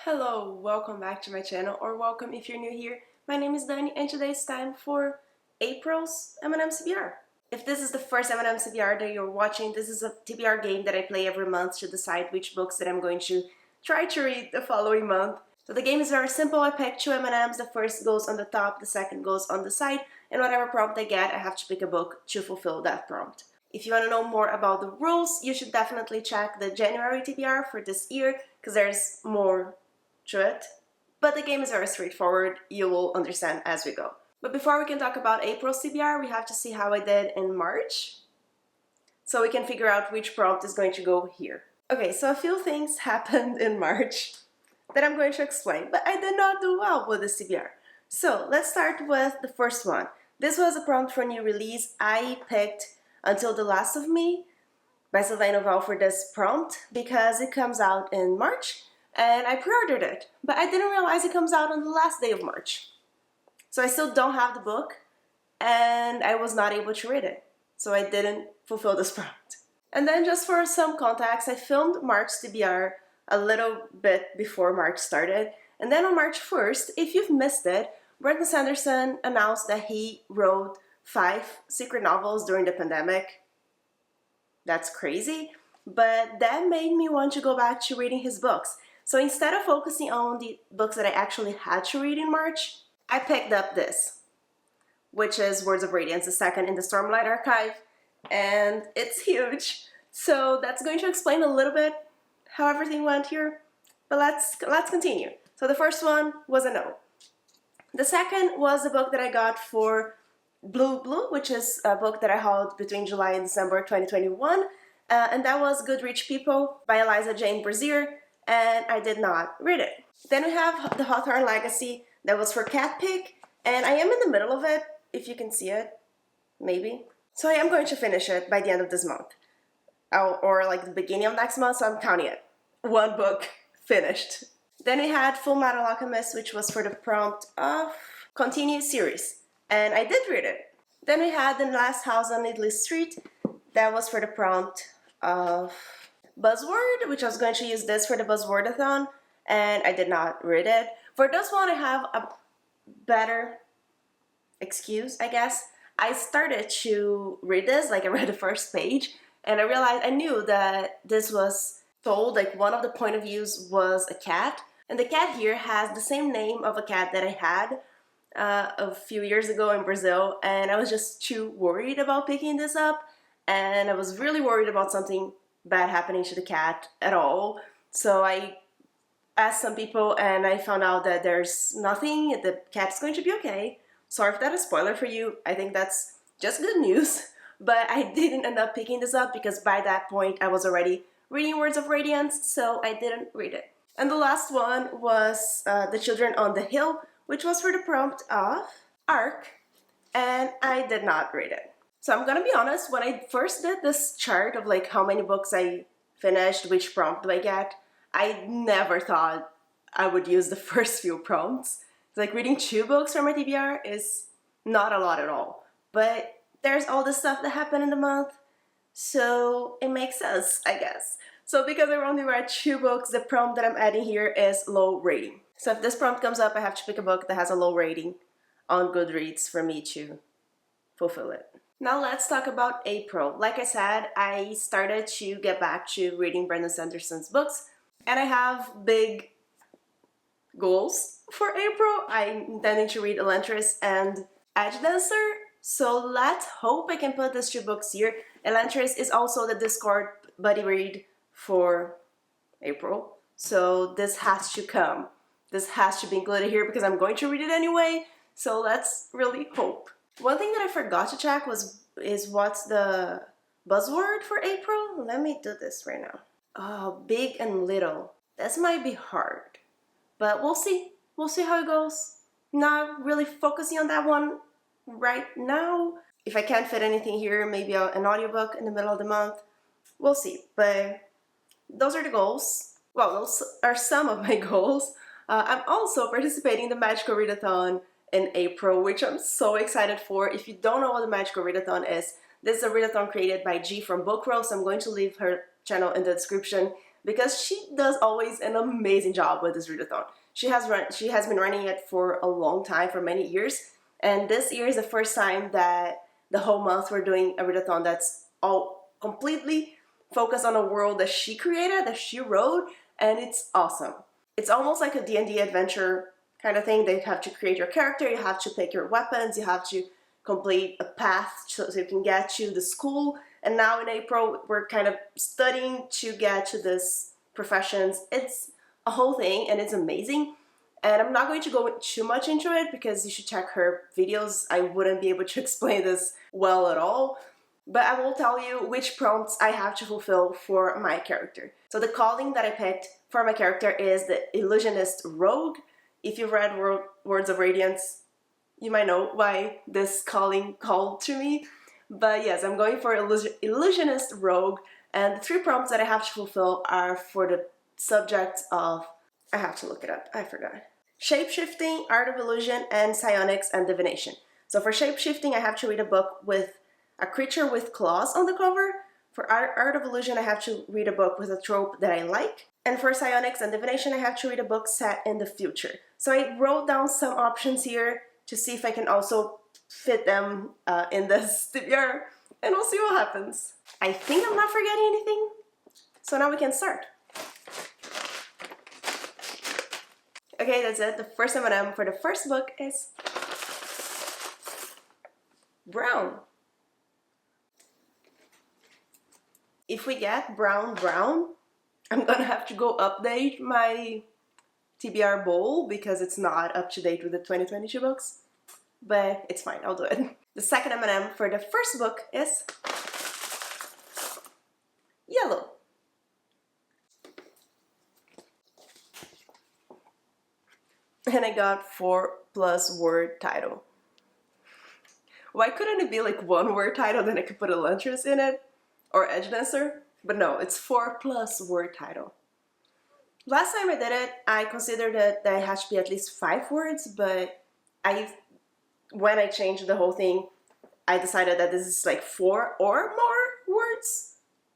Hello, welcome back to my channel, or welcome if you're new here. My name is Dani and today it's time for April's m&ms TBR. If this is the first m&ms TBR that you're watching, this is a TBR game that I play every month to decide which books that I'm going to try to read the following month. So the game is very simple. I pick two m&ms, the first goes on the top, the second goes on the side, and whatever prompt I get, I have to pick a book to fulfill that prompt. If you want to know more about the rules, you should definitely check the January TBR for this year, because there's more to it. But the game is very straightforward, you will understand as we go. But before we can talk about April's TBR, we have to see how I did in March, so we can figure out which prompt is going to go here. Okay, so a few things happened in March that I'm going to explain, but I did not do well with this TBR. So let's start with the first one. This was a prompt for new release. I picked Until the Last of Me by Sylvain Novel for this prompt because it comes out in March and I pre-ordered it, but I didn't realize it comes out on the last day of March. So I still don't have the book and I was not able to read it, so I didn't fulfill this prompt. And then just for some context, I filmed March TBR a little bit before March started, and then on March 1st, if you've missed it, Brandon Sanderson announced that he wrote 5 secret novels during the pandemic. That's crazy, but that made me want to go back to reading his books. So instead of focusing on the books that I actually had to read in March, I picked up this, which is Words of Radiance, the second in the Stormlight Archive, and it's huge. So that's going to explain a little bit how everything went here, but let's continue. So the first one was a no. The second was a book that I got for Blue, which is a book that I held between July and December 2021, and that was Good Rich People by Eliza Jane Brazier, and I did not read it. Then we have The Hawthorne Legacy, that was for Catpick, and I am in the middle of it, if you can see it, maybe. So I am going to finish it by the end of this month, or like the beginning of next month, so I'm counting it. One book finished. Then we had Full Metal Alchemist, which was for the prompt of Continue Series, and I did read it. Then we had The Last House on Italy Street, that was for the prompt of Buzzword, which I was going to use this for the Buzzwordathon, and I did not read it. For this one, I have a better excuse, I guess. I started to read this, like I read the first page, and I realized I knew that this was told, like one of the point of views was a cat, and the cat here has the same name of a cat that I had a few years ago in Brazil, and I was just too worried about picking this up, and I was really worried about something bad happening to the cat at all. So I asked some people and I found out that there's nothing, the cat's going to be okay. Sorry if that is a spoiler for you, I think that's just good news. But I didn't end up picking this up because by that point I was already reading Words of Radiance, so I didn't read it. And the last one was The Children on the Hill, which was for the prompt of Arc, and I did not read it. So I'm gonna be honest, when I first did this chart of like how many books I finished, which prompt do I get, I never thought I would use the first few prompts. Like reading 2 books from my TBR is not a lot at all. But there's all this stuff that happened in the month, so it makes sense, I guess. So because I only read 2 books, the prompt that I'm adding here is low rating. So if this prompt comes up, I have to pick a book that has a low rating on Goodreads for me to fulfill it. Now let's talk about April. Like I said, I started to get back to reading Brandon Sanderson's books, and I have big goals for April. I'm intending to read Elantris and Edge Dancer, so let's hope I can put these 2 books here. Elantris is also the Discord buddy read for April, so this has to come. This has to be included here because I'm going to read it anyway, so let's really hope. One thing that I forgot to check is what's the buzzword for April? Let me do this right now. Oh, big and little. This might be hard, but we'll see. We'll see how it goes. Not really focusing on that one right now. If I can't fit anything here, maybe an audiobook in the middle of the month. We'll see, but those are the goals. Well, those are some of my goals. I'm also participating in the Magical Readathon in April, which I'm so excited for. If you don't know what the Magical Readathon is, this is a readathon created by G from Book Row, so I'm going to leave her channel in the description. because she does always an amazing job with this readathon. She has been running it for a long time, for many years, and this year is the first time that the whole month we're doing a readathon that's all completely focused on a world that she created, that she wrote, and it's awesome. It's almost like a D&D adventure kind of thing. They have to create your character, you have to pick your weapons, you have to complete a path so you can get to the school. And now in April, we're kind of studying to get to this professions. It's a whole thing and it's amazing. And I'm not going to go too much into it because you should check her videos. I wouldn't be able to explain this well at all. But I will tell you which prompts I have to fulfill for my character. So the calling that I picked for my character is the Illusionist Rogue. If you've read Words of Radiance, you might know why this calling called to me. But yes, I'm going for Illusionist Rogue, and the 3 prompts that I have to fulfill are for the subjects of, I have to look it up, I forgot. Shapeshifting, Art of Illusion, and Psionics and Divination. So for shapeshifting, I have to read a book with a creature with claws on the cover. For Art of Illusion, I have to read a book with a trope that I like. And for Psionics and Divination, I have to read a book set in the future. So I wrote down some options here to see if I can also fit them in this TBR, and we'll see what happens. I think I'm not forgetting anything, so now we can start. Okay, that's it. The first M&M for the first book is brown. If we get brown, I'm gonna have to go update my TBR bowl because it's not up to date with the 2022 books, but it's fine, I'll do it. The second M&M for the first book is yellow. And I got 4+ word title. Why couldn't it be like 1 word title, then I could put Elantris in it? Or Edge Dancer? But no, it's 4+ word title. Last time I did it, I considered that it had to be at least 5 words, but when I changed the whole thing, I decided that this is like 4 or more words.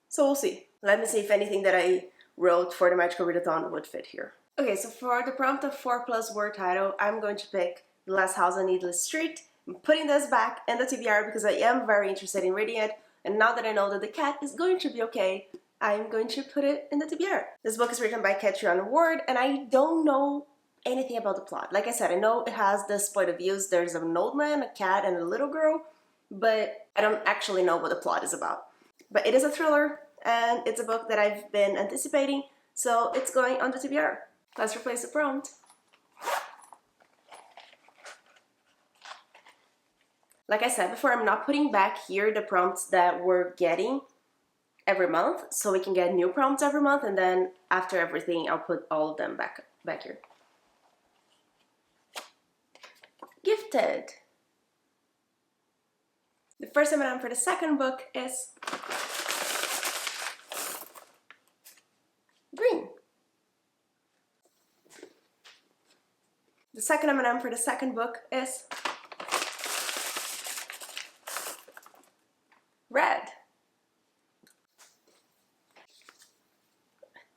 So we'll see. Let me see if anything that I wrote for the Magical Readathon would fit here. Okay, so for the prompt of 4+ word title, I'm going to pick The Last House on Needless Street. I'm putting this back in the TBR because I am very interested in reading it, and now that I know that the cat is going to be okay, I'm going to put it in the TBR. This book is written by Catriona Ward, and I don't know anything about the plot. Like I said, I know it has this point of views. There's an old man, a cat, and a little girl, but I don't actually know what the plot is about. But it is a thriller, and it's a book that I've been anticipating, so it's going on the TBR. Let's replace the prompt. Like I said before, I'm not putting back here the prompts that we're getting every month, so we can get new prompts every month, and then after everything, I'll put all of them back here. Gifted. The first M&M for the second book is green. The second M&M for the second book is red.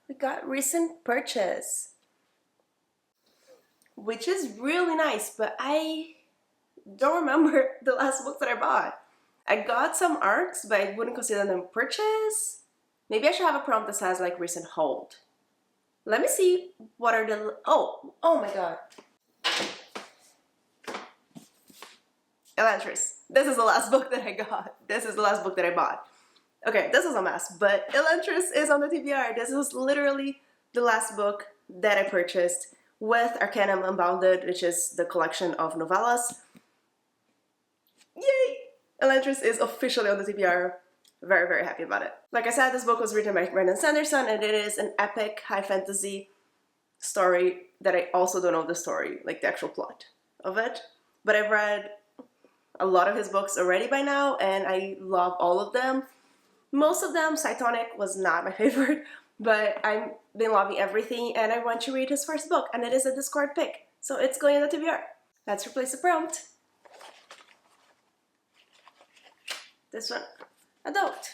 We got recent purchase, which is really nice, but I don't remember the last book that I bought. I got some arcs, but I wouldn't consider them purchase. Maybe I should have a prompt that says like recent hold. Let me see what are the, oh my god. Elantris. This is the last book that I got. This is the last book that I bought. Okay, this is a mess, but Elantris is on the TBR. This was literally the last book that I purchased with Arcanum Unbounded, which is the collection of novellas. Yay! Elantris is officially on the TBR. Very, very happy about it. Like I said, this book was written by Brandon Sanderson, and it is an epic high fantasy story that I also don't know the story, like the actual plot of it. But I've read a lot of his books already by now, and I love all of them. Most of them, Cytonic was not my favorite, but I've been loving everything, and I want to read his first book, and it is a Discord pick, so it's going in the TBR. Let's replace the prompt. This one, adult.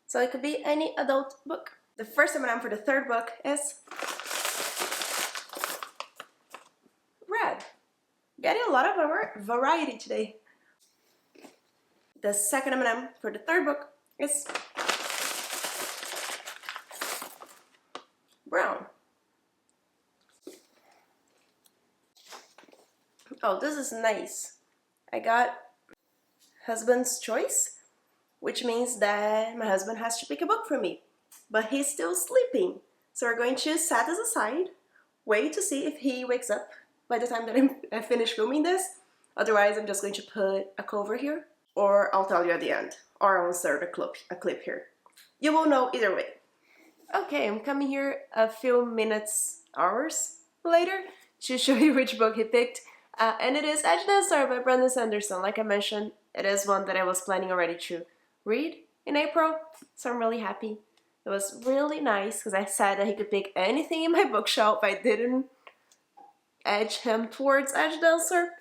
So it could be any adult book. The first M&M for the third book is red. Getting a lot of variety today. The second M&M for the third book is brown. Oh, this is nice. I got husband's choice, which means that my husband has to pick a book for me, but he's still sleeping. So we're going to set this aside, wait to see if he wakes up by the time that I finish filming this. Otherwise, I'm just going to put a cover here, or I'll tell you at the end, or I'll insert a clip here. You will know either way. Okay, I'm coming here a few minutes, hours later to show you which book he picked. And it is Edge Dancer by Brandon Sanderson. Like I mentioned, it is one that I was planning already to read in April, so I'm really happy. It was really nice because I said that he could pick anything in my bookshelf. I didn't edge him towards Edge Dancer.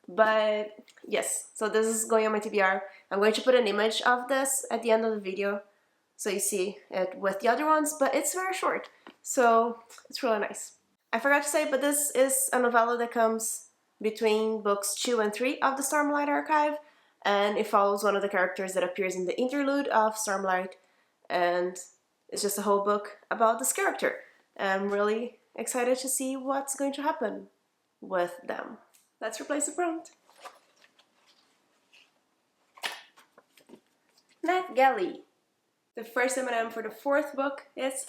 But yes, so this is going on my TBR. I'm going to put an image of this at the end of the video so you see it with the other ones, but it's very short, so it's really nice. I forgot to say, but this is a novella that comes between books 2 and 3 of the Stormlight Archive, and it follows one of the characters that appears in the interlude of Stormlight, and it's just a whole book about this character. I'm really excited to see what's going to happen with them. Let's replace the prompt. Nat Galley. The first M&M for the fourth book is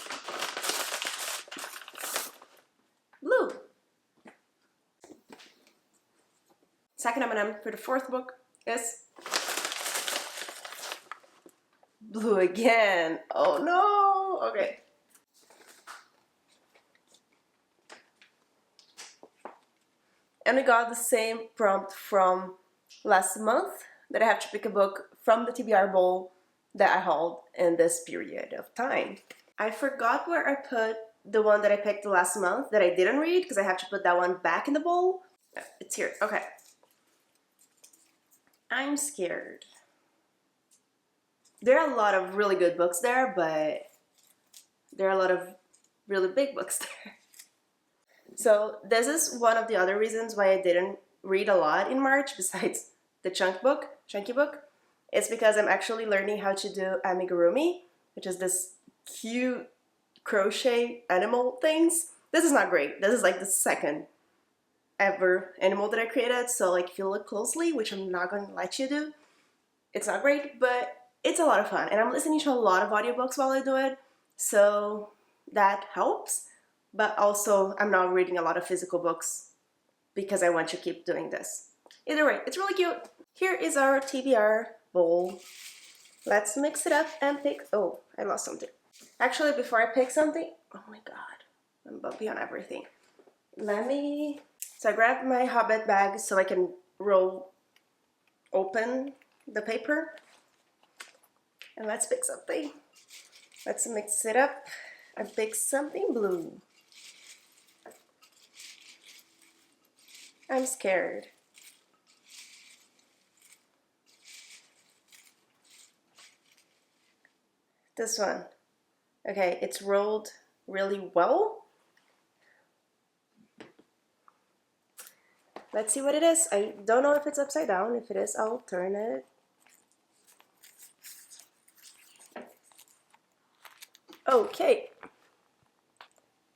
blue. Second M&M for the fourth book is blue again. Oh no! Okay. And we got the same prompt from last month, that I have to pick a book from the TBR bowl that I hauled in this period of time. I forgot where I put the one that I picked last month that I didn't read, because I have to put that one back in the bowl. It's here. Okay. I'm scared. There are a lot of really good books there, but there are a lot of really big books there. So this is one of the other reasons why I didn't read a lot in March, besides the chunky book. It's because I'm actually learning how to do amigurumi, which is this cute crochet animal things. This is not great. This is like the second ever animal that I created, so like if you look closely, which I'm not going to let you do, it's not great, but it's a lot of fun. And I'm listening to a lot of audiobooks while I do it, so that helps. But also, I'm not reading a lot of physical books because I want to keep doing this. Either way, it's really cute. Here is our TBR bowl. Let's mix it up and pick... Oh, I lost something. Actually, before I pick something... Oh my god, I'm bumpy on everything. So I grabbed my Hobbit bag so I can roll open the paper. And let's pick something. Let's mix it up and pick something blue. I'm scared. This one. Okay, it's rolled really well. Let's see what it is. I don't know if it's upside down. If it is, I'll turn it. Okay.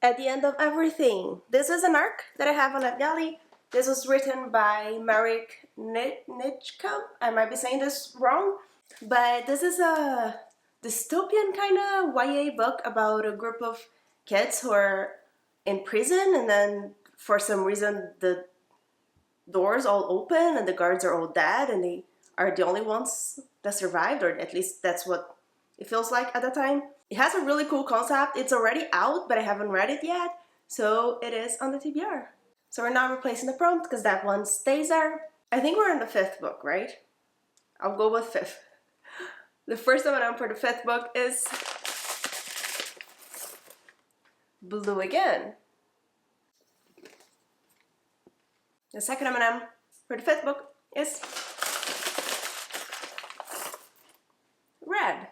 At the end of everything. This is an arc that I have on that galley. This was written by Marek Nitschkamp. I might be saying this wrong, but this is a dystopian kind of YA book about a group of kids who are in prison, and then for some reason the doors all open and the guards are all dead and they are the only ones that survived, or at least that's what it feels like at the time. It has a really cool concept. It's already out, but I haven't read it yet, so it is on the TBR. So we're not replacing the prompt because that one stays there. I think we're in the fifth book, right? I'll go with fifth. The first M&M for the fifth book is blue again. The second M&M for the fifth book is red.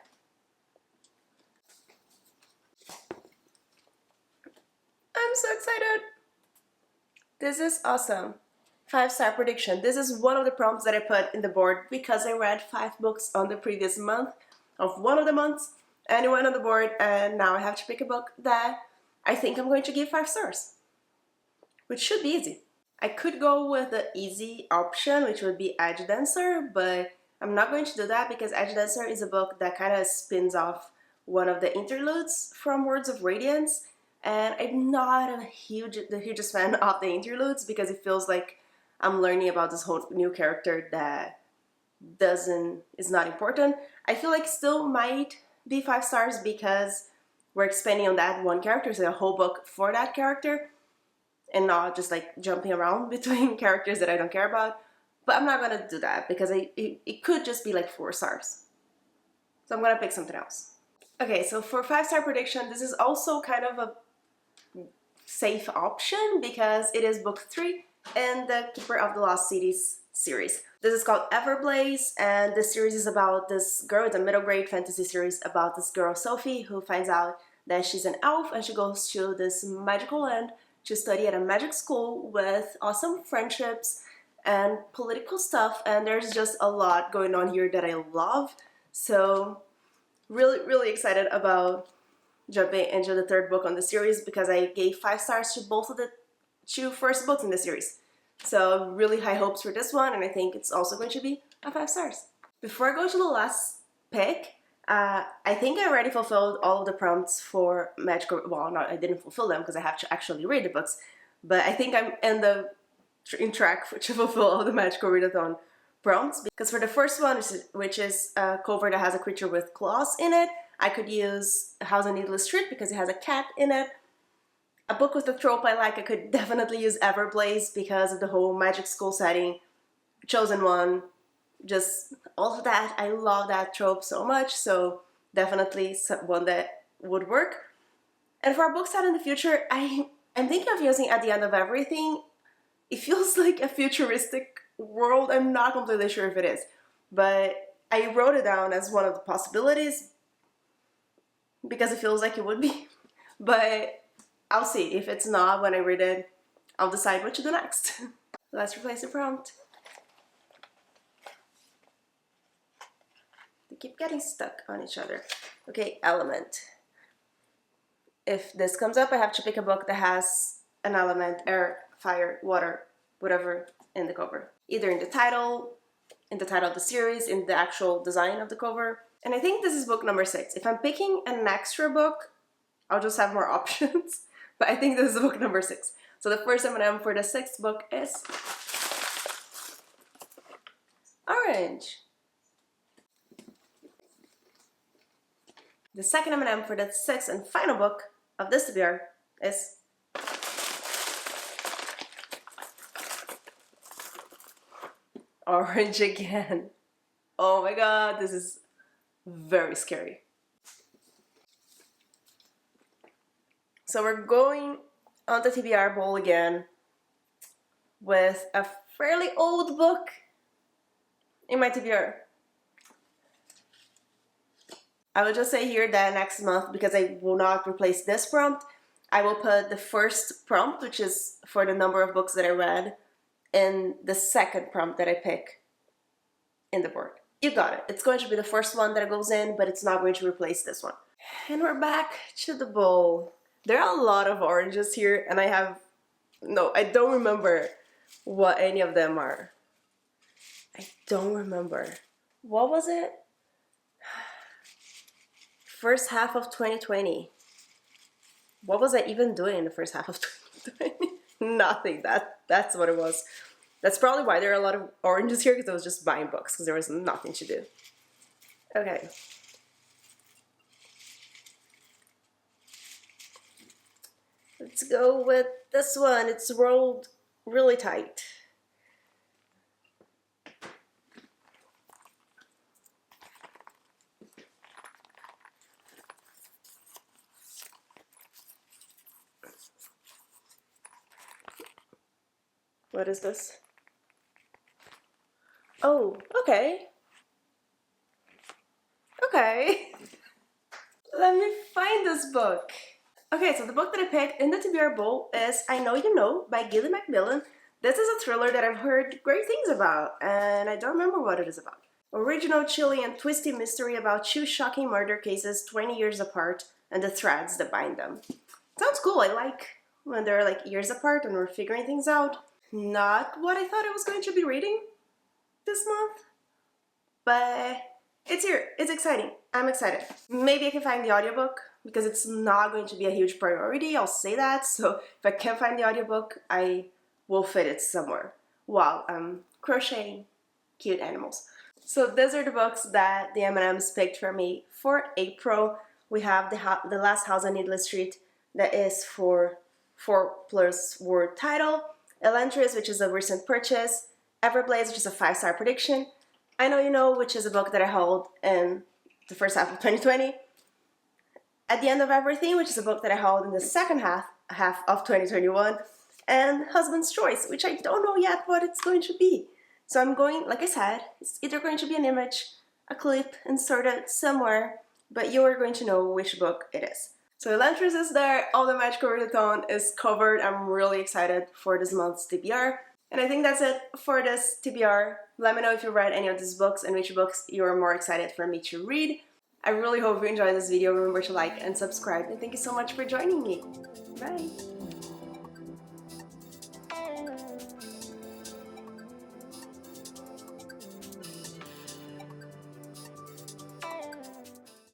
I'm so excited! This is awesome. 5-star prediction. This is one of the prompts that I put in the board because I read 5 books on the previous month of one of the months, and it went on the board, and now I have to pick a book that I think I'm going to give 5 stars, which should be easy. I could go with the easy option, which would be Edge Dancer, but I'm not going to do that because Edge Dancer is a book that kind of spins off one of the interludes from Words of Radiance, and I'm not the hugest fan of the interludes because it feels like I'm learning about this whole new character that is not important. I feel like still might be 5 stars because we're expanding on that one character, so a whole book for that character, and not just like jumping around between characters that I don't care about. But I'm not gonna do that because it could just be like 4 stars. So I'm gonna pick something else. Okay, so for 5-star prediction, this is also kind of a safe option because it is book 3 in the Keeper of the Lost Cities series. This is called Everblaze, and this series is about this girl. It's a middle grade fantasy series about this girl Sophie who finds out that she's an elf, and she goes to this magical land to study at a magic school with awesome friendships and political stuff, and there's just a lot going on here that I love. So really excited about jumping into the 3rd book on the series because I gave 5 stars to both of the 2 first books in the series. So really high hopes for this one, and I think it's also going to be a 5 stars. Before I go to the last pick, I think I already fulfilled all of the prompts for Magical... Well, no, I didn't fulfill them because I have to actually read the books, but I think I'm in track to fulfill all the Magical Readathon prompts. Because for the first one, which is a cover that has a creature with claws in it, I could use House on Needless Street because it has a cat in it. A book with a trope I like, I could definitely use Everblaze because of the whole magic school setting. Chosen One, just all of that. I love that trope so much, so definitely one that would work. And for a book set in the future, I'm thinking of using At the End of Everything. It feels like a futuristic world. I'm not completely sure if it is, but I wrote it down as one of the possibilities because it feels like it would be. But I'll see. If it's not, when I read it, I'll decide what to do next. Let's replace the prompt. They keep getting stuck on each other. Okay, element. If this comes up, I have to pick a book that has an element, air, fire, water, whatever in the cover. Either in the title of the series, in the actual design of the cover. And I think this is book number 6. If I'm picking an extra book, I'll just have more options. But I think this is book number 6. So the first M&M for the 6th book is orange. The second M&M for the 6th and final book of this TBR is orange again. Oh my god, this is very scary. So we're going on the TBR bowl again with a fairly old book in my TBR. I will just say here that next month, because I will not replace this prompt, I will put the first prompt, which is for the number of books that I read, in the second prompt that I pick in the board. You got it. It's going to be the first one that goes in, but it's not going to replace this one. And we're back to the bowl. There are a lot of oranges here, and I don't remember what any of them are. I don't remember. What was it? First half of 2020. What was I even doing in the first half of 2020? Nothing. That's what it was. That's probably why there are a lot of oranges here, because I was just buying books, because there was nothing to do. Okay. Let's go with this one. It's rolled really tight. What is this? Oh, okay. Okay. Let me find this book. Okay, so the book that I picked in the TBR bowl is I Know You Know by Gilly Macmillan. This is a thriller that I've heard great things about, and I don't remember what it is about. Original, chilly, and twisty mystery about two shocking murder cases 20 years apart and the threads that bind them. Sounds cool. I like when they're like years apart and we're figuring things out. Not what I thought I was going to be reading this month, but it's here. It's exciting. I'm excited. Maybe I can find the audiobook because it's not going to be a huge priority, I'll say that. So if I can't find the audiobook, I will fit it somewhere while I'm crocheting cute animals. So these are the books that the M&ms picked for me for April. We have The Last House on Needless Street, that is for 4+ word title. Elantris, which is a recent purchase. Everblaze, which is a 5-star prediction. I Know You Know, which is a book that I held in the first half of 2020. At the End of Everything, which is a book that I held in the second half of 2021. And Husband's Choice, which I don't know yet what it's going to be. So I'm going, like I said, it's either going to be an image, a clip inserted somewhere, but you are going to know which book it is. So Elantris is there, all the Magical Readathon is covered. I'm really excited for this month's TBR. And I think that's it for this TBR. Let me know if you read any of these books and which books you are more excited for me to read. I really hope you enjoyed this video. Remember to like and subscribe. And thank you so much for joining me. Bye!